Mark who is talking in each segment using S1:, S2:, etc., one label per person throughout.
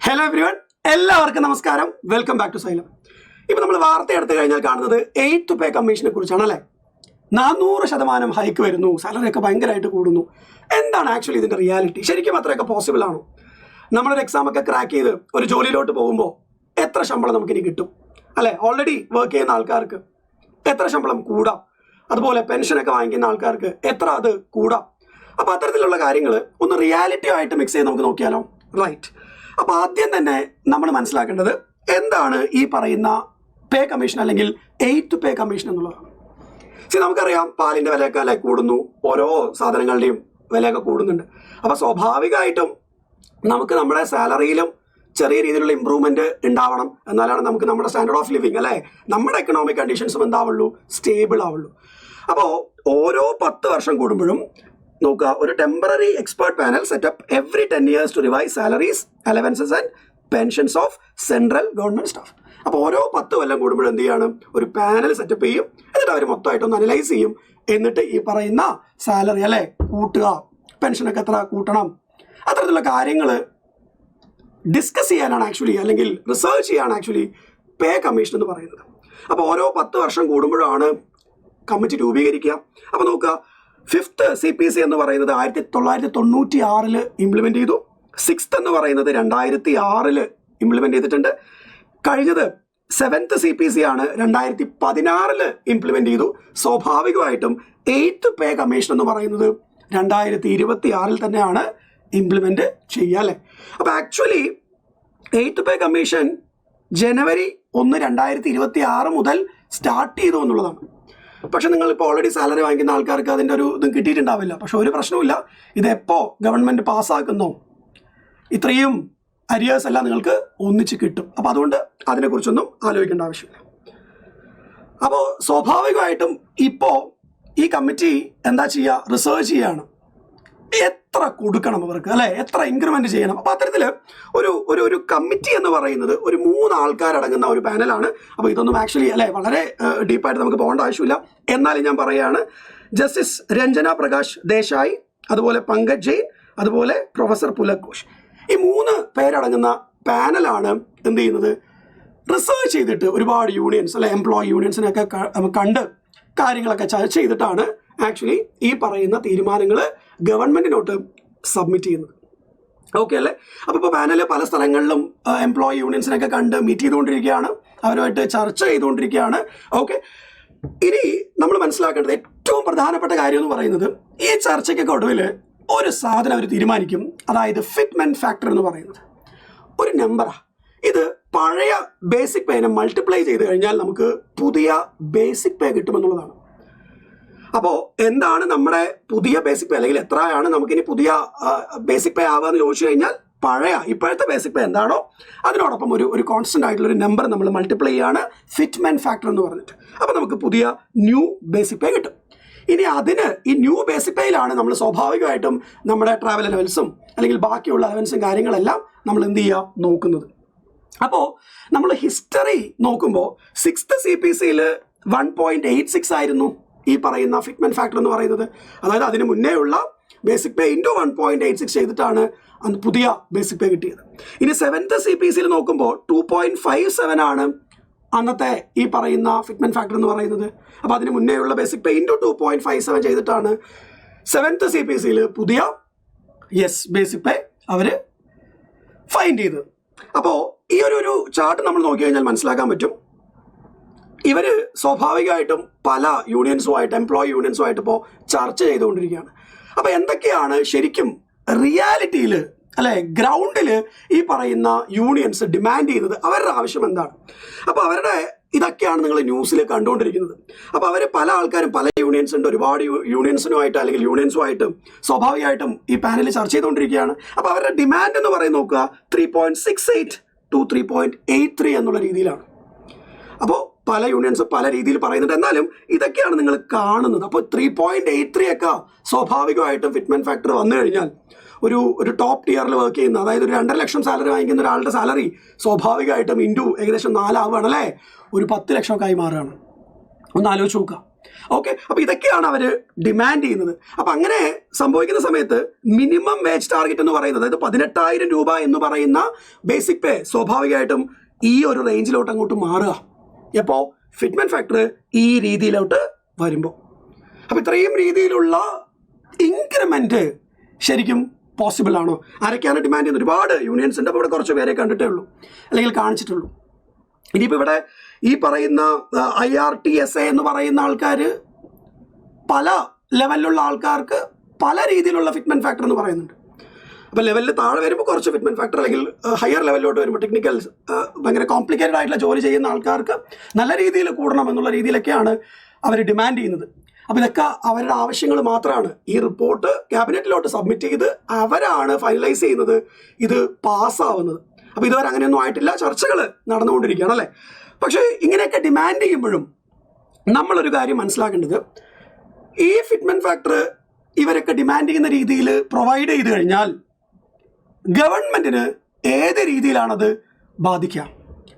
S1: Hello everyone, എല്ലാവർക്കും നമസ്കാരം. Welcome back to Xylem. ഇപ്പം നമ്മൾ വാർത്ത എടുത്തു കഴിഞ്ഞാൽ കാണുന്നത് 8th പേ കമ്മീഷനെ കുറിച്ചാണ് അല്ലേ. 400% ഹൈക്ക് വരുന്നു, സാലറിയൊക്കെ ഭയങ്കരമായിട്ട് കൂടുന്നു. എന്താണ് ആക്ച്വലി ഇതിൻ്റെ റിയാലിറ്റി? ശരിക്കും അത്രയൊക്കെ പോസിബിൾ ആണോ? നമ്മളൊരു എക്സാമൊക്കെ ക്രാക്ക് ചെയ്ത് ഒരു ജോലിയിലോട്ട് പോകുമ്പോൾ എത്ര ശമ്പളം നമുക്കിനി കിട്ടും അല്ലേ? ഓൾറെഡി വർക്ക് ചെയ്യുന്ന ആൾക്കാർക്ക് എത്ര ശമ്പളം കൂടാം, അതുപോലെ പെൻഷനൊക്കെ വാങ്ങിക്കുന്ന ആൾക്കാർക്ക് എത്ര അത് കൂടാം. അപ്പോൾ അത്തരത്തിലുള്ള കാര്യങ്ങൾ ഒന്ന് റിയാലിറ്റി ആയിട്ട് മിക്സ് ചെയ്ത് നമുക്ക് നോക്കിയാലോ. റൈറ്റ്. അപ്പോൾ ആദ്യം തന്നെ നമ്മൾ മനസ്സിലാക്കേണ്ടത് എന്താണ് ഈ പറയുന്ന പേ കമ്മീഷൻ അല്ലെങ്കിൽ 8th പേ കമ്മീഷൻ എന്നുള്ളതാണ്. നമുക്കറിയാം പാലിൻ്റെ വിലയൊക്കെ അല്ലെ കൂടുന്നു, ഓരോ സാധനങ്ങളുടെയും വിലയൊക്കെ കൂടുന്നുണ്ട്. അപ്പോൾ സ്വാഭാവികമായിട്ടും നമുക്ക് നമ്മുടെ സാലറിയിലും ചെറിയ രീതിയിലുള്ള ഇമ്പ്രൂവ്മെൻറ്റ് ഉണ്ടാവണം. എന്നാലാണ് നമുക്ക് നമ്മുടെ സ്റ്റാൻഡേർഡ് ഓഫ് ലിവിങ് അല്ലേ, നമ്മുടെ എക്കണോമിക് കണ്ടീഷൻസും എന്താവുള്ളൂ, സ്റ്റേബിൾ ആവുള്ളൂ. അപ്പോൾ ഓരോ 10 വർഷം കൂടുമ്പോഴും നോക്കുക, ഒരു temporary expert panel setup every 10 years to revise salaries, allowances and pensions of central government staff. അപ്പോൾ ഓരോ 10 കൊല്ലം കൂടുമ്പോഴും എന്ത് ചെയ്യാണ്, ഒരു പാനൽ സെറ്റപ്പ് ചെയ്യും. എന്നിട്ട് അവർ മൊത്തമായിട്ടൊന്ന് അനലൈസ് ചെയ്യും. എന്നിട്ട് ഈ പറയുന്ന സാലറി അല്ലേ കൂട്ടുക, പെൻഷനൊക്കെ എത്ര കൂട്ടണം, അത്തരത്തിലുള്ള കാര്യങ്ങൾ ഡിസ്കസ് ചെയ്യാനാണ് ആക്ച്വലി, അല്ലെങ്കിൽ റിസർച്ച് ചെയ്യാനാണ് ആക്ച്വലി പേ കമ്മീഷൻ എന്ന് പറയുന്നത്. അപ്പോൾ ഓരോ 10 വർഷം കൂടുമ്പോഴാണ് കമ്മിറ്റി രൂപീകരിക്കുക. അപ്പോൾ നോക്കുക, 5th CPC എന്ന് പറയുന്നത് 1996 ഇംപ്ലിമെൻ്റ് ചെയ്തു. 6th എന്ന് പറയുന്നത് 2006 ഇംപ്ലിമെൻ്റ് ചെയ്തിട്ടുണ്ട്. കഴിഞ്ഞത് 7th CPC ആണ് 2016 ഇംപ്ലിമെൻ്റ് ചെയ്തു. സ്വാഭാവികമായിട്ടും 8th പേ കമ്മീഷൻ എന്ന് പറയുന്നത് 2026 തന്നെയാണ് ഇംപ്ലിമെൻ്റ് ചെയ്യുക അല്ലേ. അപ്പോൾ ആക്ച്വലി 8th പേ കമ്മീഷൻ ജനുവരി 1, 2026 മുതൽ സ്റ്റാർട്ട് ചെയ്തു എന്നുള്ളതാണ്. പക്ഷെ നിങ്ങളിപ്പോൾ ഓൾറെഡി സാലറി വാങ്ങിക്കുന്ന ആൾക്കാർക്ക് അതിൻ്റെ ഒരു ഇതും കിട്ടിയിട്ടുണ്ടാവില്ല. പക്ഷെ ഒരു പ്രശ്നവുമില്ല, ഇതെപ്പോൾ ഗവൺമെൻറ് പാസ്സാക്കുന്നോ ഇത്രയും അരിയേഴ്സ് എല്ലാം നിങ്ങൾക്ക് ഒന്നിച്ച് കിട്ടും. അപ്പോൾ അതുകൊണ്ട് അതിനെക്കുറിച്ചൊന്നും ആലോചിക്കേണ്ട ആവശ്യമില്ല. അപ്പോൾ സ്വാഭാവികമായിട്ടും ഇപ്പോൾ ഈ കമ്മിറ്റി എന്താ ചെയ്യുക, റിസർച്ച് ചെയ്യുകയാണ് എത്ര കൊടുക്കണം അവർക്ക് അല്ലേ, എത്ര ഇൻക്രിമെൻറ്റ് ചെയ്യണം. അപ്പോൾ അത്തരത്തിൽ ഒരു ഒരു ഒരു കമ്മിറ്റി എന്ന് പറയുന്നത് ഒരു 3 ആൾക്കാരടങ്ങുന്ന ഒരു പാനലാണ്. അപ്പോൾ ഇതൊന്നും ആക്ച്വലി അല്ലേ വളരെ ഡീപ്പായിട്ട് നമുക്ക് പോകേണ്ട ആവശ്യമില്ല. എന്നാലും ഞാൻ പറയുകയാണ്, ജസ്റ്റിസ് രഞ്ജന പ്രകാശ് ദേശായി, അതുപോലെ പങ്കജ് ജെയിൻ, അതുപോലെ പ്രൊഫസർ പുലക് ഘോഷ്, ഈ 3 പേരടങ്ങുന്ന പാനലാണ് എന്ത് ചെയ്യുന്നത്, റിസർച്ച് ചെയ്തിട്ട് ഒരുപാട് യൂണിയൻസ് അല്ലെ എംപ്ലോയി യൂണിയൻസിനൊക്കെ കണ്ട് കാര്യങ്ങളൊക്കെ ചർച്ച ചെയ്തിട്ടാണ് ആക്ച്വലി ഈ പറയുന്ന തീരുമാനങ്ങൾ ഗവൺമെൻറ്റിനോട്ട് സബ്മിറ്റ് ചെയ്യുന്നത്. ഓക്കെ അല്ലേ. അപ്പോൾ ഇപ്പോൾ പാനൽ പല സ്ഥലങ്ങളിലും എംപ്ലോയി യൂണിയൻസിനൊക്കെ കണ്ട് മീറ്റ് ചെയ്തുകൊണ്ടിരിക്കുകയാണ്, അവരുമായിട്ട് ചർച്ച ചെയ്തുകൊണ്ടിരിക്കുകയാണ്. ഓക്കെ, ഇനി നമ്മൾ മനസ്സിലാക്കേണ്ടത് ഏറ്റവും പ്രധാനപ്പെട്ട കാര്യം എന്ന് പറയുന്നത്, ഈ ചർച്ചയ്ക്കൊക്കെ ഒടുവിൽ ഒരു സാധനം അവർ തീരുമാനിക്കും, അതായത് ഫിറ്റ്മെൻറ്റ് ഫാക്ടർ എന്ന് പറയുന്നത് ഒരു നമ്പറാണ്. ഇത് പഴയ ബേസിക് പേനെ മൾട്ടിപ്ലൈ ചെയ്ത് കഴിഞ്ഞാൽ നമുക്ക് പുതിയ ബേസിക് പേ കിട്ടുമെന്നുള്ളതാണ്. അപ്പോൾ എന്താണ് നമ്മുടെ പുതിയ ബേസിക് പേ, അല്ലെങ്കിൽ എത്രയാണ് നമുക്കിനി പുതിയ ബേസിക് പേ ആവുക എന്ന് ചോദിച്ചു കഴിഞ്ഞാൽ ഇപ്പോഴത്തെ ബേസിക് പേ എന്താണോ അതിനോടൊപ്പം ഒരു കോൺസ്റ്റന്റ് ആയിട്ടുള്ള ഒരു നമ്പർ നമ്മൾ മൾട്ടിപ്ലൈ ചെയ്യാണ് ഫിറ്റ്മെൻറ്റ് ഫാക്ടർ എന്ന് പറഞ്ഞിട്ട്. അപ്പോൾ നമുക്ക് പുതിയ ന്യൂ ബേസിക് പേ കിട്ടും. ഇനി അതിന് ഈ ന്യൂ ബേസിക് പേയിലാണ് നമ്മൾ സ്വാഭാവികമായിട്ടും നമ്മുടെ ട്രാവൽ അലവൻസും അല്ലെങ്കിൽ ബാക്കിയുള്ള അലവൻസും കാര്യങ്ങളെല്ലാം നമ്മൾ എന്ത് ചെയ്യുക നോക്കുന്നത്. അപ്പോൾ നമ്മൾ ഹിസ്റ്ററി നോക്കുമ്പോൾ 6th CPCയിൽ 1.86 ആയിരുന്നു ഈ പറയുന്ന ഫിറ്റ്മെൻറ്റ് ഫാക്ടർ എന്ന് പറയുന്നത്. അതായത് അതിന് മുന്നേ ഉള്ള ബേസിക് പേ ഇൻറ്റു 1.86 ചെയ്തിട്ടാണ് അന്ന് പുതിയ ബേസിക് പേ കിട്ടിയത്. ഇനി 7th CPCയിൽ നോക്കുമ്പോൾ 2.57 ആണ് അന്നത്തെ ഈ പറയുന്ന ഫിറ്റ്മെൻറ്റ് ഫാക്ടർ എന്ന് പറയുന്നത്. അപ്പോൾ അതിന് മുന്നേ ഉള്ള ബേസിക് പേ ഇൻറ്റു 2.57 ചെയ്തിട്ടാണ് 7th CPCയിൽ പുതിയ ബേസിക് പേ അവർ ഫൈൻഡ് ചെയ്തത്. അപ്പോൾ ഈ ഒരു ചാർട്ട് നമ്മൾ നോക്കി കഴിഞ്ഞാൽ മനസ്സിലാക്കാൻ പറ്റും, ഇവർ സ്വാഭാവികമായിട്ടും പല യൂണിയൻസുമായിട്ട് എംപ്ലോയി യൂണിയൻസുമായിട്ട് ഇപ്പോൾ ചർച്ച ചെയ്തുകൊണ്ടിരിക്കുകയാണ്. അപ്പോൾ എന്തൊക്കെയാണ് ശരിക്കും റിയാലിറ്റിയിൽ അല്ലെ ഗ്രൗണ്ടിൽ ഈ പറയുന്ന യൂണിയൻസ് ഡിമാൻഡ് ചെയ്യുന്നത്, അവരുടെ ആവശ്യം എന്താണ്. അപ്പോൾ അവരുടെ ഇതൊക്കെയാണ് നിങ്ങൾ ന്യൂസിൽ കണ്ടുകൊണ്ടിരിക്കുന്നത്. അപ്പോൾ അവർ പല ആൾക്കാരും പല യൂണിയൻസ് ഉണ്ട്, ഒരുപാട് യൂണിയൻസിനുമായിട്ട് അല്ലെങ്കിൽ യൂണിയൻസുമായിട്ടും സ്വാഭാവികമായിട്ടും ഈ പാനലിൽ ചർച്ച ചെയ്തുകൊണ്ടിരിക്കുകയാണ്. അപ്പോൾ അവരുടെ ഡിമാൻഡ് എന്ന് പറയുന്നത് നോക്കുക 3.68 to 3.83 എന്നുള്ള രീതിയിലാണ്. അപ്പോൾ പല യൂണിയൻസ് പല രീതിയിൽ പറയുന്നുണ്ട്, എന്നാലും ഇതൊക്കെയാണ് നിങ്ങൾ കാണുന്നത്. അപ്പോൾ 3.83 ഒക്കെ സ്വാഭാവികമായിട്ടും ഫിറ്റ്മെൻറ്റ് ഫാക്ടർ വന്നു കഴിഞ്ഞാൽ ഒരു ടോപ്പ് ടിയറിൽ വർക്ക് ചെയ്യുന്ന, അതായത് ഒരു 2.5 ലക്ഷം സാലറി വാങ്ങിക്കുന്ന ഒരാളുടെ സാലറി സ്വാഭാവികമായിട്ടും ഇൻറ്റു ഏകദേശം 4 ആവുകയാണ് അല്ലേ, ഒരു 10 ലക്ഷമൊക്കെ ആയി മാറുകയാണ്. ഒന്ന് ആലോചിച്ച് നോക്കുക. ഓക്കെ, അപ്പോൾ ഇതൊക്കെയാണ് അവർ ഡിമാൻഡ് ചെയ്യുന്നത്. അപ്പം അങ്ങനെ സംഭവിക്കുന്ന സമയത്ത് മിനിമം വേജ് ടാർഗറ്റ് എന്ന് പറയുന്നത്, അതായത് 18,000 രൂപ എന്ന് പറയുന്ന ബേസിക് പേ സ്വാഭാവികമായിട്ടും ഈ ഒരു റേഞ്ചിലോട്ട് അങ്ങോട്ട് മാറുക. എപ്പോൾ ഫിറ്റ്മെന്റ് ഫാക്ടർ ഈ രീതിയിലോട്ട് വരുമ്പോൾ. അപ്പോൾ ഇത്രയും രീതിയിലുള്ള ഇൻക്രിമെന്റ് ശരിക്കും പോസിബിൾ ആണോ? ആരൊക്കെയാണ് ഡിമാൻഡ് ചെയ്യുന്നത്? ഒരുപാട് യൂണിയൻസ് ഉണ്ട്. അപ്പോൾ ഇവിടെ കുറച്ച് പേരെ കണ്ടിട്ടേ ഉള്ളൂ അല്ലെങ്കിൽ കാണിച്ചിട്ടുള്ളൂ. ഇനിയിപ്പോൾ ഇവിടെ ഈ പറയുന്ന IRTSA എന്ന് പറയുന്ന ആൾക്കാർ പല ലെവലിലുള്ള ആൾക്കാർക്ക് പല രീതിയിലുള്ള ഫിറ്റ്മെന്റ് ഫാക്ടർ എന്ന് പറയുന്നുണ്ട്. അപ്പോൾ ലെവലിൽ താഴെ വരുമ്പോൾ കുറച്ച് ഫിറ്റ്മെന്റ് ഫാക്ടർ, അല്ലെങ്കിൽ ഹയർ ലെവലിലോട്ട് വരുമ്പോൾ ടെക്നിക്കൽ ഭയങ്കര കോംപ്ലിക്കേറ്റഡ് ആയിട്ടുള്ള ജോലി ചെയ്യുന്ന ആൾക്കാർക്ക് നല്ല രീതിയിൽ കൂടണം എന്നുള്ള രീതിയിലൊക്കെയാണ് അവർ ഡിമാൻഡ് ചെയ്യുന്നത്. അപ്പോൾ ഇതൊക്കെ അവരുടെ ആവശ്യങ്ങൾ മാത്രമാണ്. ഈ റിപ്പോർട്ട് ക്യാബിനറ്റിലോട്ട് സബ്മിറ്റ് ചെയ്ത് അവരാണ് ഫൈനലൈസ് ചെയ്യുന്നത്, ഇത് പാസ്സാവുന്നത്. അപ്പോൾ ഇതുവരെ അങ്ങനെയൊന്നും ആയിട്ടില്ല, ചർച്ചകൾ നടന്നുകൊണ്ടിരിക്കുകയാണ് അല്ലേ. പക്ഷേ ഇങ്ങനെയൊക്കെ ഡിമാൻഡ് ചെയ്യുമ്പോഴും നമ്മളൊരു കാര്യം മനസ്സിലാക്കേണ്ടത്, ഈ ഫിറ്റ്മെന്റ് ഫാക്ടർ ഇവരൊക്കെ ഡിമാൻഡ് ചെയ്യുന്ന രീതിയിൽ പ്രൊവൈഡ് ചെയ്ത് കഴിഞ്ഞാൽ ഗവൺമെന്റിന് ഏത് രീതിയിലാണത് ബാധിക്കുക,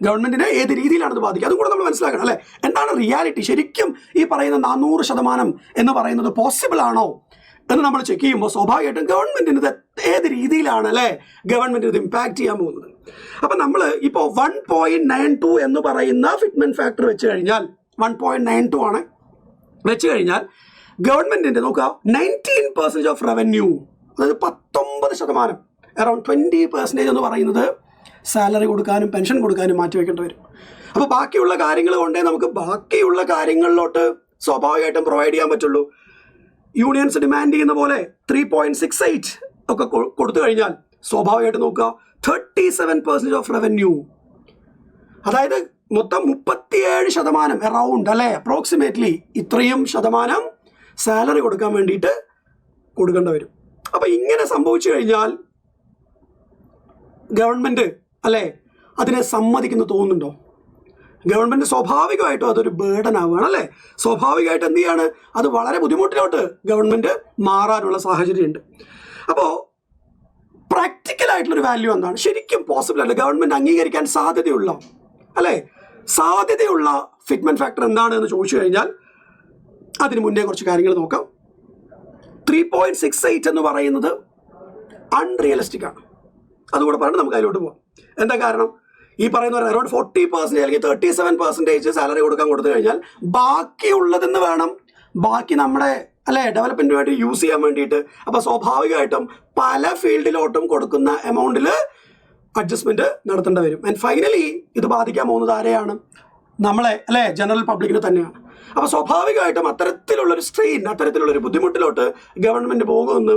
S1: ഗവൺമെന്റിനെ ഏത് രീതിയിലാണത് ബാധിക്കുക, അതും കൂടെ നമ്മൾ മനസ്സിലാക്കണം അല്ലേ. എന്താണ് റിയാലിറ്റി? ശരിക്കും ഈ പറയുന്ന 400% എന്ന് പറയുന്നത് പോസിബിൾ ആണോ എന്ന് നമ്മൾ ചെക്ക് ചെയ്യുമ്പോൾ സ്വാഭാവികമായിട്ടും ഗവൺമെന്റിന് ഇത് ഏത് രീതിയിലാണ് അല്ലേ ഗവൺമെന്റിന് ഇത് ഇമ്പാക്ട് ചെയ്യാൻ പോകുന്നത്. അപ്പം നമ്മൾ ഇപ്പോൾ 1.92 എന്ന് പറയുന്ന ഫിറ്റ്മെന്റ് ഫാക്ടർ വെച്ച് കഴിഞ്ഞാൽ 1.92 ആണ് വെച്ച് കഴിഞ്ഞാൽ ഗവൺമെന്റിന്റെ നോക്കുക 19% ഓഫ് റവന്യൂ, അതായത് 19%, അറൌണ്ട് 20% എന്ന് പറയുന്നത് സാലറി കൊടുക്കാനും പെൻഷൻ കൊടുക്കാനും മാറ്റി വെക്കേണ്ടി വരും. അപ്പോൾ ബാക്കിയുള്ള കാര്യങ്ങൾ കൊണ്ടേ നമുക്ക് ബാക്കിയുള്ള കാര്യങ്ങളിലോട്ട് സ്വാഭാവികമായിട്ടും പ്രൊവൈഡ് ചെയ്യാൻ പറ്റുള്ളൂ. യൂണിയൻസ് ഡിമാൻഡ് ചെയ്യുന്ന പോലെ 3.68 ഒക്കെ കൊടുത്തു കഴിഞ്ഞാൽ സ്വാഭാവികമായിട്ട് നോക്കുക 37% ഓഫ് റവന്യൂ, അതായത് മൊത്തം 37% അറൗണ്ട് അല്ലേ, അപ്രോക്സിമേറ്റ്ലി ഇത്രയും ശതമാനം സാലറി കൊടുക്കാൻ വേണ്ടിയിട്ട് കൊടുക്കേണ്ടി വരും. അപ്പം ഇങ്ങനെ സംഭവിച്ചു കഴിഞ്ഞാൽ ഗവൺമെൻറ് അല്ലേ അതിനെ സമ്മതിക്കുന്നു തോന്നുന്നുണ്ടോ? ഗവൺമെൻറ് സ്വാഭാവികമായിട്ടും അതൊരു ബേർഡൻ ആവുകയാണ് അല്ലേ. സ്വാഭാവികമായിട്ട് എന്ത് ചെയ്യാണ്, അത് വളരെ ബുദ്ധിമുട്ടിലോട്ട് ഗവൺമെൻറ് മാറാനുള്ള സാഹചര്യമുണ്ട്. അപ്പോൾ പ്രാക്ടിക്കലായിട്ടുള്ളൊരു വാല്യൂ എന്താണ്? ശരിക്കും പോസിബിൾ അല്ല, ഗവൺമെൻറ് അംഗീകരിക്കാൻ സാധ്യതയുള്ള അല്ലേ സാധ്യതയുള്ള ഫിറ്റ്മെന്റ് ഫാക്ടർ എന്താണ് എന്ന് ചോദിച്ചു കഴിഞ്ഞാൽ അതിന് മുന്നേ കുറച്ച് കാര്യങ്ങൾ നോക്കാം. 3.68 എന്ന് പറയുന്നത് അൺറിയലിസ്റ്റിക് ആണ്. അതുകൂടെ പറഞ്ഞ് നമുക്ക് അതിലോട്ട് പോകാം. എന്താ കാരണം? ഈ പറയുന്ന അറൌണ്ട് 40% അല്ലെങ്കിൽ 37% സാലറി കൊടുത്തു കഴിഞ്ഞാൽ ബാക്കിയുള്ളതെന്ന് വേണം, ബാക്കി നമ്മുടെ അല്ലേ ഡെവലപ്മെന്റിന് വേണ്ടി യൂസ് ചെയ്യാൻ വേണ്ടിയിട്ട്. അപ്പോൾ സ്വാഭാവികമായിട്ടും പല ഫീൽഡിലോട്ടും കൊടുക്കുന്ന എമൗണ്ടിൽ അഡ്ജസ്റ്റ്മെന്റ് നടത്തേണ്ടി വരും. ആൻഡ് ഫൈനലി ഇത് ബാധിക്കാൻ പോകുന്നത് ആരെയാണ്? നമ്മളെ അല്ലേ ജനറൽ പബ്ലിക്കിന് തന്നെയാണ്. അപ്പോൾ സ്വാഭാവികമായിട്ടും അത്തരത്തിലുള്ളൊരു സ്ട്രെയിൻ, അത്തരത്തിലുള്ളൊരു ബുദ്ധിമുട്ടിലോട്ട് ഗവൺമെന്റ് പോകുമെന്ന്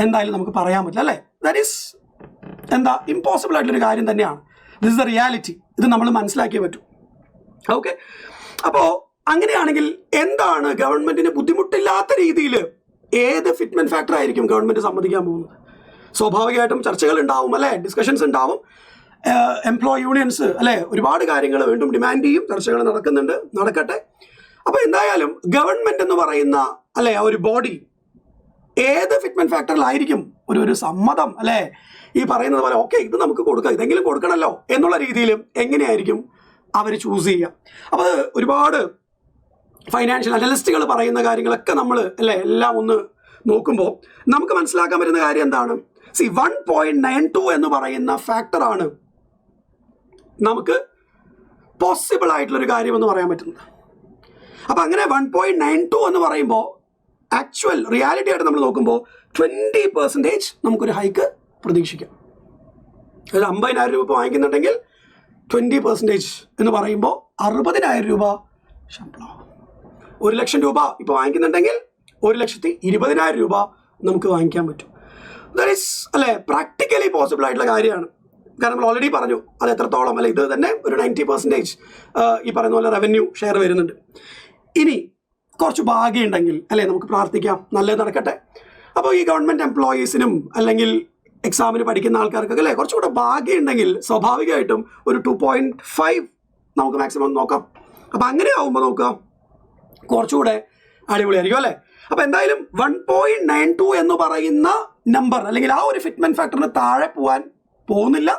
S1: എന്തായാലും നമുക്ക് പറയാൻ പറ്റില്ല അല്ലേ. ദാറ്റ് ഈസ് എന്താ ഇമ്പോസിബിൾ ആയിട്ടുള്ളൊരു കാര്യം തന്നെയാണ്. This is the reality. ഇത് നമ്മൾ മനസ്സിലാക്കിയേ പറ്റൂ. ഓക്കെ, അപ്പോൾ അങ്ങനെയാണെങ്കിൽ എന്താണ് ഗവൺമെന്റിന് ബുദ്ധിമുട്ടില്ലാത്ത രീതിയിൽ ഏത് ഫിറ്റ്മെന്റ് ഫാക്ടർ ആയിരിക്കും ഗവൺമെന്റ് സമ്മതിക്കാൻ പോകുന്നത്? സ്വാഭാവികമായിട്ടും ചർച്ചകൾ ഉണ്ടാവും അല്ലേ, ഡിസ്കഷൻസ് ഉണ്ടാവും. എംപ്ലോയി യൂണിയൻസ് അല്ലേ ഒരുപാട് കാര്യങ്ങൾ വീണ്ടും ഡിമാൻഡ് ചെയ്യും, ചർച്ചകൾ നടക്കുന്നുണ്ട്, നടക്കട്ടെ. അപ്പോൾ എന്തായാലും ഗവൺമെന്റ് എന്ന് പറയുന്ന അല്ലേ ഒരു ബോഡി ഏത് ഫിറ്റ്മെന്റ് ഫാക്ടറിലായിരിക്കും ഒരു സമ്മതം അല്ലേ, ഈ പറയുന്നത് പോലെ ഓക്കെ ഇത് നമുക്ക് കൊടുക്കാം, ഇതെങ്കിലും കൊടുക്കണമല്ലോ എന്നുള്ള രീതിയിൽ എങ്ങനെയായിരിക്കും അവർ ചൂസ് ചെയ്യുക? അപ്പോൾ അത് ഒരുപാട് ഫൈനാൻഷ്യൽ അനലിസ്റ്റുകൾ പറയുന്ന കാര്യങ്ങളൊക്കെ നമ്മൾ അല്ലേ എല്ലാം ഒന്ന് നോക്കുമ്പോൾ നമുക്ക് മനസ്സിലാക്കാൻ പറ്റുന്ന കാര്യം എന്താണ്? 1.92 എന്ന് പറയുന്ന ഫാക്ടറാണ് നമുക്ക് പോസിബിൾ ആയിട്ടുള്ളൊരു കാര്യമെന്ന് പറയാൻ പറ്റുന്നത്. അപ്പം അങ്ങനെ 1.92 എന്ന് പറയുമ്പോൾ ആക്ച്വൽ റിയാലിറ്റി ആയിട്ട് നമ്മൾ നോക്കുമ്പോൾ 20% നമുക്കൊരു ഹൈക്ക് പ്രതീക്ഷിക്കാം. അതായത് 50,000 രൂപ വാങ്ങിക്കുന്നുണ്ടെങ്കിൽ 20% എന്ന് പറയുമ്പോൾ 60,000 രൂപ ശമ്പളം. 1,00,000 രൂപ ഇപ്പോൾ വാങ്ങിക്കുന്നുണ്ടെങ്കിൽ 1,20,000 രൂപ നമുക്ക് വാങ്ങിക്കാൻ പറ്റും. ദാറ്റ് ഈസ് അല്ലേ പ്രാക്ടിക്കലി പോസിബിൾ ആയിട്ടുള്ള കാര്യമാണ്. കാരണം നമ്മൾ ഓൾറെഡി പറഞ്ഞു അത് എത്രത്തോളം അല്ലെ, ഇത് തന്നെ ഒരു 90% ഈ പറയുന്ന പോലെ റവന്യൂ ഷെയർ വരുന്നുണ്ട്. ഇനി കുറച്ച് ഭാഗ്യമുണ്ടെങ്കിൽ അല്ലേ നമുക്ക് പ്രാർത്ഥിക്കാം നല്ലത് നടക്കട്ടെ. അപ്പോൾ ഈ ഗവൺമെൻറ് എംപ്ലോയീസിനും അല്ലെങ്കിൽ എക്സാമിന് പഠിക്കുന്ന ആൾക്കാർക്കൊക്കെ അല്ലേ കുറച്ചുകൂടെ ഭാഗ്യമുണ്ടെങ്കിൽ സ്വാഭാവികമായിട്ടും ഒരു 2.5 നമുക്ക് മാക്സിമം നോക്കാം. അപ്പം അങ്ങനെ ആവുമ്പോൾ നോക്കാം കുറച്ചുകൂടെ അടിപൊളിയായിരിക്കും അല്ലേ. അപ്പോൾ എന്തായാലും 1.92 എന്ന് പറയുന്ന നമ്പർ അല്ലെങ്കിൽ ആ ഒരു ഫിറ്റ്മെന്റ് ഫാക്ടറിന് താഴെ പോകാൻ പോകുന്നില്ല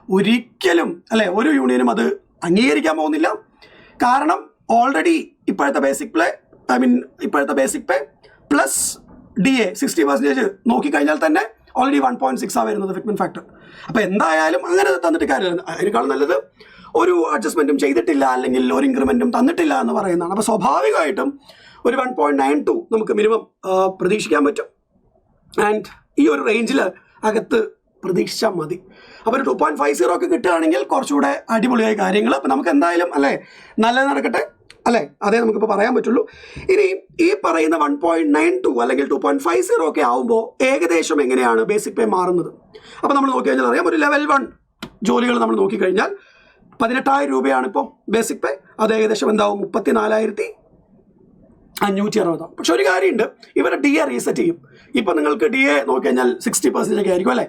S1: ഒരിക്കലും അല്ലേ. ഒരു യൂണിയനും അത് അംഗീകരിക്കാൻ പോകുന്നില്ല. കാരണം ഓൾറെഡി ഇപ്പോഴത്തെ ബേസിക് പേ ഐ മീൻ ഇപ്പോഴത്തെ ബേസിക് പേ പ്ലസ് DA 60% നോക്കിക്കഴിഞ്ഞാൽ തന്നെ ഓൾറെഡി 1.6 വരുന്നത് ഫിറ്റ്മെന്റ് ഫാക്ടർ. അപ്പോൾ എന്തായാലും അങ്ങനെ തന്നിട്ട് കാര്യമില്ല. അതിനേക്കാളും നല്ലത് ഒരു അഡ്ജസ്റ്റ്മെന്റും ചെയ്തിട്ടില്ല അല്ലെങ്കിൽ ഒരു ഇൻക്രിമെന്റും തന്നിട്ടില്ല എന്ന് പറയുന്നതാണ്. അപ്പോൾ സ്വാഭാവികമായിട്ടും ഒരു 1.92 നമുക്ക് മിനിമം പ്രതീക്ഷിക്കാൻ പറ്റും. ആൻഡ് ഈ ഒരു റേഞ്ചിൽ അകത്ത് പ്രതീക്ഷിച്ചാൽ മതി. അപ്പോൾ ഒരു 2.50 ഒക്കെ കിട്ടുകയാണെങ്കിൽ കുറച്ചുകൂടെ അടിപൊളിയായ കാര്യങ്ങൾ. അപ്പോൾ നമുക്ക് എന്തായാലും അല്ലേ നല്ലത് നടക്കട്ടെ അല്ലേ, അതേ നമുക്കിപ്പോൾ പറയാൻ പറ്റുള്ളൂ. ഇനി ഈ പറയുന്ന 1.92 അല്ലെങ്കിൽ 2.50 ഒക്കെ ആവുമ്പോൾ ഏകദേശം എങ്ങനെയാണ് ബേസിക് പേ മാറുന്നത്? അപ്പോൾ നമ്മൾ നോക്കി കഴിഞ്ഞാൽ അറിയാം, ഒരു ലെവൽ 1 ജോലികൾ നമ്മൾ നോക്കിക്കഴിഞ്ഞാൽ 18,000 രൂപയാണ് ഇപ്പോൾ ബേസിക് പേ. അത് ഏകദേശം എന്താവും 34,560. പക്ഷെ ഒരു കാര്യമുണ്ട്, ഇവരെ DA റീസെറ്റ് ചെയ്യും. ഇപ്പോൾ നിങ്ങൾക്ക് DA നോക്കിക്കഴിഞ്ഞാൽ 60% ഒക്കെ ആയിരിക്കും അല്ലേ.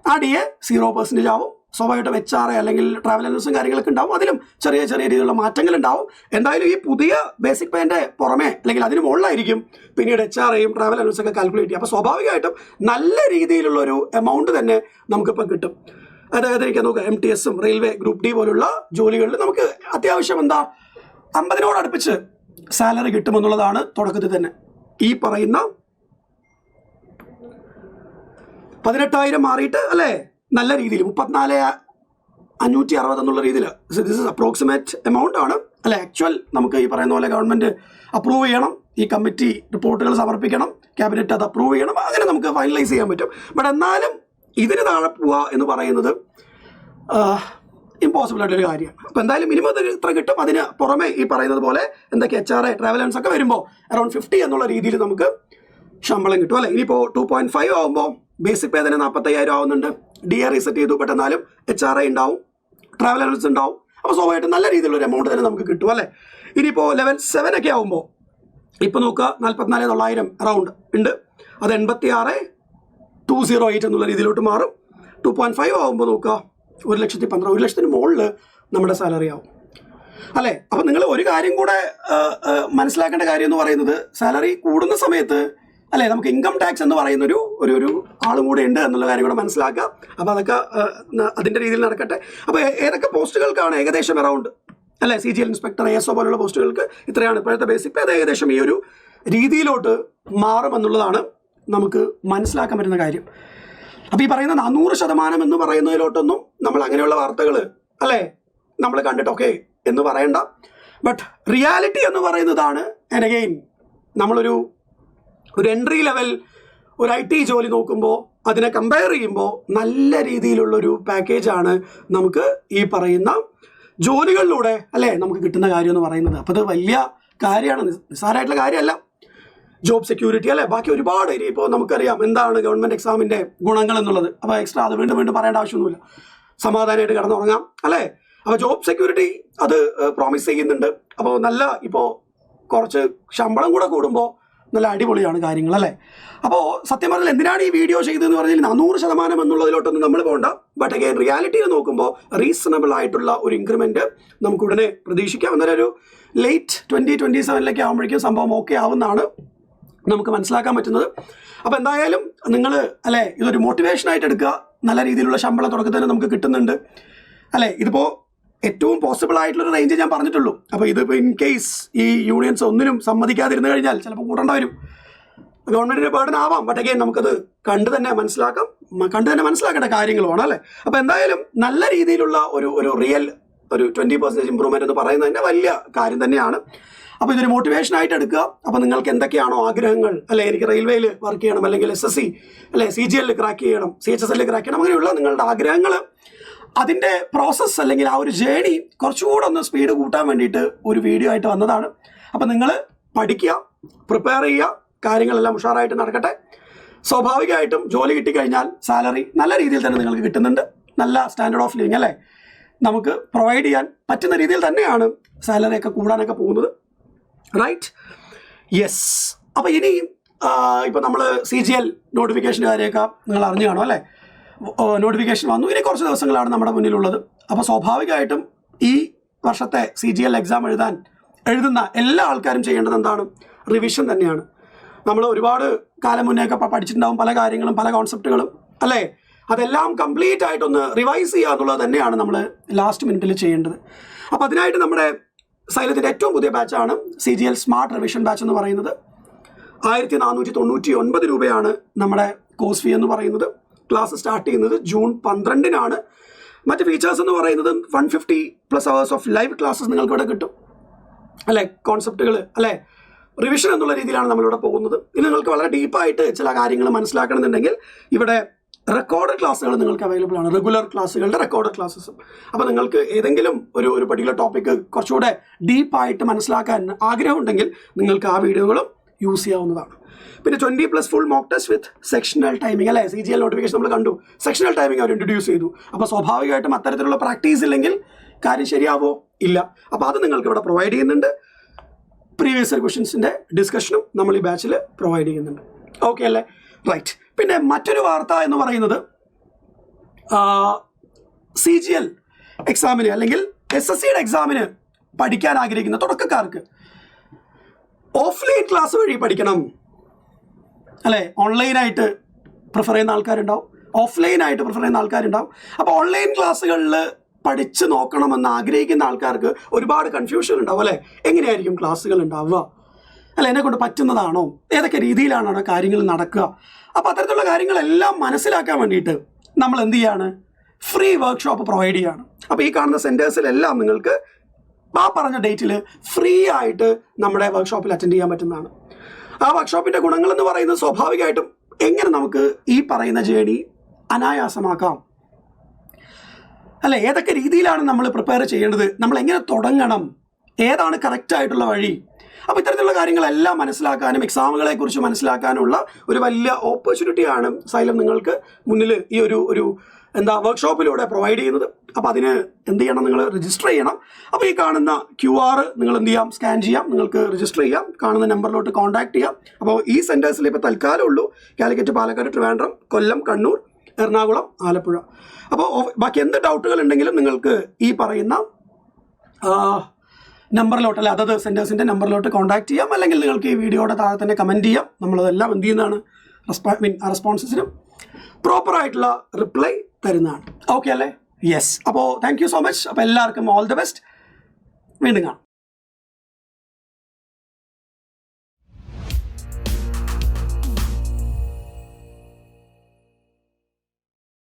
S1: ആ DA 0% ആവും. സ്വാഭാവികമായിട്ടും HRA അല്ലെങ്കിൽ ട്രാവൽ അലവൻസും കാര്യങ്ങളൊക്കെ ഉണ്ടാവും. അതിലും ചെറിയ ചെറിയ രീതിയിലുള്ള മാറ്റങ്ങൾ ഉണ്ടാവും. എന്തായാലും ഈ പുതിയ ബേസിക് പേൻ്റെ പുറമെ അല്ലെങ്കിൽ അതിന് മുകളിലായിരിക്കും പിന്നീട് HRAയും ട്രാവൽ അലവൻസും ഒക്കെ കാൽക്കുലേറ്റ് ചെയ്യും. അപ്പോൾ സ്വാഭാവികമായിട്ടും നല്ല രീതിയിലുള്ള ഒരു എമൗണ്ട് തന്നെ നമുക്കിപ്പോൾ കിട്ടും. അതായത് എനിക്ക് നോക്കാം, MTSും റെയിൽവേ ഗ്രൂപ്പ് D പോലുള്ള ജോലികളിൽ നമുക്ക് അത്യാവശ്യം 50 അടുപ്പിച്ച് സാലറി കിട്ടുമെന്നുള്ളതാണ് തുടക്കത്തിൽ തന്നെ. ഈ പറയുന്ന 18,000 മാറിയിട്ട് അല്ലേ നല്ല രീതിയിൽ 34,560 എന്നുള്ള രീതിയിൽ ദിസ് ഇസ് അപ്രോക്സിമേറ്റ് എമൗണ്ട് ആണ് അല്ലെ. ആക്ച്വൽ നമുക്ക് ഈ പറയുന്ന പോലെ ഗവൺമെന്റ് അപ്രൂവ് ചെയ്യണം, ഈ കമ്മിറ്റി റിപ്പോർട്ടുകൾ സമർപ്പിക്കണം, ക്യാബിനറ്റ് അത് അപ്രൂവ് ചെയ്യണം, അങ്ങനെ നമുക്ക് ഫൈനലൈസ് ചെയ്യാൻ പറ്റും. ബട്ട് എന്നാലും ഇതിന് താഴെ പോവുക എന്ന് പറയുന്നത് ഇമ്പോസിബിൾ ആയിട്ടൊരു കാര്യമാണ്. അപ്പോൾ എന്തായാലും മിനിമം ഇത്ര കിട്ടും. അതിന് പുറമെ ഈ പറയുന്നത് പോലെ എന്തൊക്കെ HRA ട്രാവൽ അലവൻസ് ഒക്കെ വരുമ്പോൾ അറൌണ്ട് 50 എന്നുള്ള രീതിയിൽ നമുക്ക് ശമ്പളം കിട്ടും അല്ലേ. ഇനിയിപ്പോൾ 2.5 ആകുമ്പോൾ ബേസിക് പേ തന്നെ 45,000 ആവുന്നുണ്ട്. DA റീസെറ്റ് ചെയ്തു, ബട്ട് എന്നാലും HRA ഉണ്ടാവും, ട്രാവൽ അലവൻസ് ഉണ്ടാവും. അപ്പോൾ സ്വാഭാവികമായിട്ടും നല്ല രീതിയിലുള്ള ഒരു എമൗണ്ട് തന്നെ നമുക്ക് കിട്ടും അല്ലേ. ഇനിയിപ്പോൾ ലെവൽ 7 ഒക്കെ ആകുമ്പോൾ ഇപ്പോൾ നോക്കുക 44,900 അറൗണ്ട് ഉണ്ട്. അത് 86,208 എന്നുള്ള രീതിയിലോട്ട് മാറും. 2.5 ആകുമ്പോൾ നോക്കുക 1,15,000, 1,00,000 മുകളിൽ നമ്മുടെ സാലറി ആവും അല്ലേ. അപ്പം നിങ്ങൾ ഒരു കാര്യം കൂടെ മനസ്സിലാക്കേണ്ട കാര്യം എന്ന് പറയുന്നത്, സാലറി കൂടുന്ന സമയത്ത് അല്ലേ നമുക്ക് ഇൻകം ടാക്സ് എന്ന് പറയുന്ന ഒരു ആളും കൂടെ ഉണ്ട് എന്നുള്ള കാര്യം കൂടെ മനസ്സിലാക്കുക. അപ്പോൾ അതൊക്കെ അതിൻ്റെ രീതിയിൽ നടക്കട്ടെ. അപ്പോൾ ഏതൊക്കെ പോസ്റ്റുകൾക്കാണ് ഏകദേശം അറൗണ്ട് അല്ലേ CGL ഇൻസ്പെക്ടർ, ASO പോലുള്ള പോസ്റ്റുകൾക്ക് ഇത്രയാണ് ഇപ്പോഴത്തെ ബേസിക് പേ. അത് ഏകദേശം ഈ ഒരു രീതിയിലോട്ട് മാറുമെന്നുള്ളതാണ് നമുക്ക് മനസ്സിലാക്കാൻ പറ്റുന്ന കാര്യം. അപ്പോൾ ഈ പറയുന്ന 400% എന്ന് പറയുന്നതിലോട്ടൊന്നും നമ്മൾ അങ്ങനെയുള്ള വാർത്തകൾ അല്ലേ നമ്മൾ കണ്ടിട്ടൊക്കെ എന്ന് പറയണ്ട. ബട്ട് റിയാലിറ്റി എന്ന് പറയുന്നതാണ് ആൻഡ് അഗെയിൻ നമ്മളൊരു എൻട്രി ലെവൽ ഒരു IT ജോലി നോക്കുമ്പോൾ അതിനെ കമ്പയർ ചെയ്യുമ്പോൾ നല്ല രീതിയിലുള്ളൊരു പാക്കേജാണ് നമുക്ക് ഈ പറയുന്ന ജോലികളിലൂടെ അല്ലേ നമുക്ക് കിട്ടുന്ന കാര്യം എന്ന് പറയുന്നത്. അപ്പോൾ അത് വലിയ കാര്യമാണ്, നിസ്സാരമായിട്ടുള്ള കാര്യമല്ല. ജോബ് സെക്യൂരിറ്റി അല്ലേ, ബാക്കി ഒരുപാട് ഇനിയിപ്പോൾ നമുക്കറിയാം എന്താണ് ഗവൺമെൻറ് എക്സാമിൻ്റെ ഗുണങ്ങൾ എന്നുള്ളത്. അപ്പോൾ എക്സ്ട്രാ അത് വീണ്ടും പറയേണ്ട ആവശ്യമൊന്നുമില്ല. സമാധാനമായിട്ട് കിടന്നുറങ്ങാം അല്ലേ. അപ്പോൾ ജോബ് സെക്യൂരിറ്റി അത് പ്രോമിസ് ചെയ്യുന്നുണ്ട്. അപ്പോൾ നല്ല ഇപ്പോൾ കുറച്ച് ശമ്പളം കൂടെ കൂടുമ്പോൾ നല്ല അടിപൊളിയാണ് കാര്യങ്ങൾ അല്ലേ. അപ്പോൾ സത്യം പറഞ്ഞാൽ എന്തിനാണ് ഈ വീഡിയോ ചെയ്തതെന്ന് പറഞ്ഞാൽ 400% എന്നുള്ളതിലോട്ടൊന്നും നമ്മൾ പോകണ്ട. ബട്ട് അഗൈൻ റിയാലിറ്റിയിൽ നോക്കുമ്പോൾ റീസണബിൾ ആയിട്ടുള്ള ഒരു ഇൻക്രിമെൻറ്റ് നമുക്ക് ഉടനെ പ്രതീക്ഷിക്കാം. എന്നാലും ഒരു ലേറ്റ് 2027 ആകുമ്പോഴേക്കും സംഭവം ഓക്കെ ആവുന്നതാണ് നമുക്ക് മനസ്സിലാക്കാൻ പറ്റുന്നത്. അപ്പോൾ എന്തായാലും നിങ്ങൾ അല്ലേ ഇതൊരു മോട്ടിവേഷനായിട്ട് എടുക്കുക. നല്ല രീതിയിലുള്ള ശമ്പളം തുടക്കത്തിൽ തന്നെ നമുക്ക് കിട്ടുന്നുണ്ട് അല്ലേ. ഇതിപ്പോൾ ഏറ്റവും പോസിബിൾ ആയിട്ടുള്ളൊരു റേഞ്ച് ഞാൻ പറഞ്ഞിട്ടുള്ളൂ. അപ്പോൾ ഇതിപ്പോൾ ഇൻ കേസ് ഈ യൂണിയൻസ് ഒന്നിനും സമ്മതിക്കാതിരുന്നു കഴിഞ്ഞാൽ ചിലപ്പോൾ കൂട്ടേണ്ട വരും, ഗവൺമെൻറ്റിൻ്റെ ബേർഡൻ ആവാം. ബട്ട് അഗൈൻ നമുക്കത് കണ്ടു തന്നെ മനസ്സിലാക്കേണ്ട കാര്യങ്ങളുമാണ് അല്ലേ. അപ്പോൾ എന്തായാലും നല്ല രീതിയിലുള്ള ഒരു റിയൽ ഒരു 20% ഇമ്പ്രൂവ്മെൻറ്റ് എന്ന് പറയുന്നതിൻ്റെ വലിയ കാര്യം തന്നെയാണ്. അപ്പോൾ ഇതൊരു മോട്ടിവേഷനായിട്ട് എടുക്കുക. അപ്പോൾ നിങ്ങൾക്ക് എന്തൊക്കെയാണോ ആഗ്രഹങ്ങൾ അല്ലെ, എനിക്ക് റെയിൽവേയിൽ വർക്ക് ചെയ്യണം, അല്ലെങ്കിൽ SSC അല്ലെ CGL ക്രാക്ക് ചെയ്യണം, CHSL ക്രാക്ക് ചെയ്യണം, അങ്ങനെയുള്ള നിങ്ങളുടെ ആഗ്രഹങ്ങൾ അതിൻ്റെ പ്രോസസ്സ് അല്ലെങ്കിൽ ആ ഒരു ജേണി കുറച്ചുകൂടെ ഒന്ന് സ്പീഡ് കൂട്ടാൻ വേണ്ടിയിട്ട് ഒരു വീഡിയോ ആയിട്ട് വന്നതാണ്. അപ്പോൾ നിങ്ങൾ പഠിക്കുക, പ്രിപ്പയർ ചെയ്യുക, കാര്യങ്ങളെല്ലാം ഉഷാറായിട്ട് നടക്കട്ടെ. സ്വാഭാവികമായിട്ടും ജോലി കിട്ടിക്കഴിഞ്ഞാൽ സാലറി നല്ല രീതിയിൽ തന്നെ നിങ്ങൾക്ക് കിട്ടുന്നുണ്ട്. നല്ല സ്റ്റാൻഡേർഡ് ഓഫ് ലിവിങ് അല്ലേ നമുക്ക് പ്രൊവൈഡ് ചെയ്യാൻ പറ്റുന്ന രീതിയിൽ തന്നെയാണ് സാലറിയൊക്കെ കൂടാനൊക്കെ പോകുന്നത്. Right, yes. അപ്പോൾ ഇനി ഇപ്പോൾ നമ്മൾ CGL നോട്ടിഫിക്കേഷൻ്റെ കാര്യമൊക്കെ നിങ്ങൾ അറിഞ്ഞു കാണും അല്ലേ. നോട്ടിഫിക്കേഷൻ വന്നു, ഇനി കുറച്ച് ദിവസങ്ങളാണ് നമ്മുടെ മുന്നിലുള്ളത്. അപ്പോൾ സ്വാഭാവികമായിട്ടും ഈ വർഷത്തെ CGL എക്സാം എഴുതുന്ന എല്ലാ ആൾക്കാരും ചെയ്യേണ്ടത് എന്താണ്? റിവിഷൻ തന്നെയാണ്. നമ്മൾ ഒരുപാട് കാലം മുന്നേയൊക്കെ പഠിച്ചിട്ടുണ്ടാവും പല കാര്യങ്ങളും, പല കോൺസെപ്റ്റുകളും അല്ലേ. അതെല്ലാം കംപ്ലീറ്റ് ആയിട്ടൊന്ന് റിവൈസ് ചെയ്യുക എന്നുള്ളത് തന്നെയാണ് നമ്മൾ ലാസ്റ്റ് മിനിറ്റിൽ ചെയ്യേണ്ടത്. അപ്പോൾ അതിനായിട്ട് നമ്മുടെ സൈലത്തിൻ്റെ ഏറ്റവും പുതിയ ബാച്ചാണ് CGL സ്മാർട്ട് റിവിഷൻ ബാച്ച് എന്ന് പറയുന്നത്. 1499 രൂപയാണ് നമ്മുടെ കോഴ്സ് ഫീ എന്ന് പറയുന്നത്. ക്ലാസ് സ്റ്റാർട്ട് ചെയ്യുന്നത് ജൂൺ 12-നാണ്. മറ്റ് ഫീച്ചേഴ്സ് എന്ന് പറയുന്നത് 150+ hours ഓഫ് ലൈവ് ക്ലാസ്സസ് നിങ്ങൾക്ക് ഇവിടെ കിട്ടും അല്ലേ, കോൺസെപ്റ്റുകൾ അല്ലേ, റിവിഷൻ എന്നുള്ള രീതിയിലാണ് നമ്മളിവിടെ പോകുന്നത്. ഇനി നിങ്ങൾക്ക് വളരെ ഡീപ്പായിട്ട് ചില കാര്യങ്ങൾ മനസ്സിലാക്കണമെന്നുണ്ടെങ്കിൽ ഇവിടെ റെക്കോർഡഡ് ക്ലാസ്സുകൾ നിങ്ങൾക്ക് അവൈലബിൾ ആണ്, റെഗുലർ ക്ലാസ്സുകളുടെ റെക്കോർഡഡ് ക്ലാസ്സസും. അപ്പോൾ നിങ്ങൾക്ക് ഏതെങ്കിലും ഒരു പർട്ടിക്കുലർ ടോപ്പിക്ക് കുറച്ചുകൂടെ ഡീപ്പായിട്ട് മനസ്സിലാക്കാൻ ആഗ്രഹമുണ്ടെങ്കിൽ നിങ്ങൾക്ക് ആ വീഡിയോകളും യൂസ് ചെയ്യാവുന്നതാണ്. പിന്നെ 20+ ഫുൾ മോക്ക് ടെസ്റ്റ് വിത്ത് സെക്ഷണൽ ടൈമിംഗ് അല്ലേ, CGL നോട്ടിഫിക്കേഷൻ നമ്മൾ കണ്ടു, സെക്ഷണൽ ടൈമിംഗ് അവർ ഇൻട്രൊഡ്യൂസ് ചെയ്തു. അപ്പോൾ സ്വാഭാവികമായിട്ടും അത്തരത്തിലുള്ള പ്രാക്ടീസ് ഇല്ലെങ്കിൽ കാര്യം ശരിയാവോ? ഇല്ല. അപ്പോൾ അത് നിങ്ങൾക്ക് ഇവിടെ പ്രൊവൈഡ് ചെയ്യുന്നുണ്ട്. പ്രീവിയസ് ഇയർ ക്വസ്റ്റ്യൻസിൻ്റെ ഡിസ്കഷനും നമ്മൾ ഈ ബാച്ചിൽ പ്രൊവൈഡ് ചെയ്യുന്നുണ്ട്. ഓക്കെ അല്ലേ? റൈറ്റ്. പിന്നെ മറ്റൊരു വാർത്ത എന്ന് പറയുന്നത് CGL എക്സാമിന് അല്ലെങ്കിൽ SSCയുടെ എക്സാമിന് പഠിക്കാൻ ആഗ്രഹിക്കുന്ന തുടക്കക്കാർക്ക് ഓഫ്ലൈൻ ക്ലാസ് വഴി പഠിക്കണം അല്ലേ. ഓൺലൈനായിട്ട് പ്രിഫർ ചെയ്യുന്ന ആൾക്കാരുണ്ടാവും, ഓഫ്ലൈനായിട്ട് പ്രിഫർ ചെയ്യുന്ന ആൾക്കാരുണ്ടാവും. അപ്പോൾ ഓൺലൈൻ ക്ലാസ്സുകളിൽ പഠിച്ച് നോക്കണമെന്ന് ആഗ്രഹിക്കുന്ന ആൾക്കാർക്ക് ഒരുപാട് കൺഫ്യൂഷൻ ഉണ്ടാവും അല്ലേ. എങ്ങനെയായിരിക്കും ക്ലാസ്സുകൾ ഉണ്ടാവുക അല്ല, എന്നെക്കൊണ്ട് പറ്റുന്നതാണോ, ഏതൊക്കെ രീതിയിലാണോ കാര്യങ്ങൾ നടക്കുക? അപ്പോൾ അത്തരത്തിലുള്ള കാര്യങ്ങളെല്ലാം മനസ്സിലാക്കാൻ വേണ്ടിയിട്ട് നമ്മൾ എന്ത് ചെയ്യാണ്, ഫ്രീ വർക്ക്ഷോപ്പ് പ്രൊവൈഡ് ചെയ്യുകയാണ്. അപ്പോൾ ഈ കാണുന്ന സെൻറ്റേഴ്സിലെല്ലാം നിങ്ങൾക്ക് ആ പറഞ്ഞ ഡേറ്റിൽ ഫ്രീ ആയിട്ട് നമ്മുടെ വർക്ക്ഷോപ്പിൽ അറ്റൻഡ് ചെയ്യാൻ പറ്റുന്നതാണ്. ആ വർക്ക്ഷോപ്പിൻ്റെ ഗുണങ്ങളെന്ന് പറയുന്നത് സ്വാഭാവികമായിട്ടും എങ്ങനെ നമുക്ക് ഈ പറയുന്ന ജേണി അനായാസമാക്കാം അല്ലെ, ഏതൊക്കെ രീതിയിലാണ് നമ്മൾ പ്രിപ്പയർ ചെയ്യേണ്ടത്, നമ്മൾ എങ്ങനെ തുടങ്ങണം, ഏതാണ് കറക്റ്റായിട്ടുള്ള വഴി. അപ്പോൾ ഇത്തരത്തിലുള്ള കാര്യങ്ങളെല്ലാം മനസ്സിലാക്കാനും എക്സാമുകളെക്കുറിച്ച് മനസ്സിലാക്കാനുള്ള ഒരു വലിയ ഓപ്പർച്യൂണിറ്റിയാണ് സൈലം നിങ്ങൾക്ക് മുന്നിൽ ഈ ഒരു വർക്ക്ഷോപ്പിലൂടെ പ്രൊവൈഡ് ചെയ്യുന്നത്. അപ്പോൾ അതിന് എന്ത് ചെയ്യണം, നിങ്ങൾ രജിസ്റ്റർ ചെയ്യണം. അപ്പോൾ ഈ കാണുന്ന QR നിങ്ങൾ എന്ത് ചെയ്യാം, സ്കാൻ ചെയ്യാം, നിങ്ങൾക്ക് രജിസ്റ്റർ ചെയ്യാം, കാണുന്ന നമ്പറിലോട്ട് കോൺടാക്ട് ചെയ്യാം. അപ്പോൾ ഈ സെൻറ്റേഴ്സിൽ ഇപ്പോൾ തൽക്കാലം ഉള്ളൂ കാലിക്കറ്റ്, പാലക്കാട്, ട്രിവാൻഡ്രം, കൊല്ലം, കണ്ണൂർ, എറണാകുളം, ആലപ്പുഴ. അപ്പോൾ ബാക്കി എന്ത് ഡൗട്ടുകൾ ഉണ്ടെങ്കിലും നിങ്ങൾക്ക് ഈ പറയുന്ന നമ്പറിലോട്ട് അല്ലെ അതത് സെൻറ്റേഴ്സിൻ്റെ നമ്പറിലോട്ട് കോൺടാക്ട് ചെയ്യാം, അല്ലെങ്കിൽ നിങ്ങൾക്ക് ഈ വീഡിയോയുടെ താഴെ തന്നെ കമൻറ്റ് ചെയ്യാം. നമ്മളതെല്ലാം എന്ത് ചെയ്യുന്നതാണ്, ആ റെസ്പോൺസസിനും പ്രോപ്പറായിട്ടുള്ള റിപ്ലൈ തരുന്നതാണ്. ഓക്കെ അല്ലേ? യെസ്. അപ്പോൾ താങ്ക് യു സോ മച്ച്. അപ്പോൾ എല്ലാവർക്കും ഓൾ ദി ബെസ്റ്റ്. വീണ്ടും കാണാം.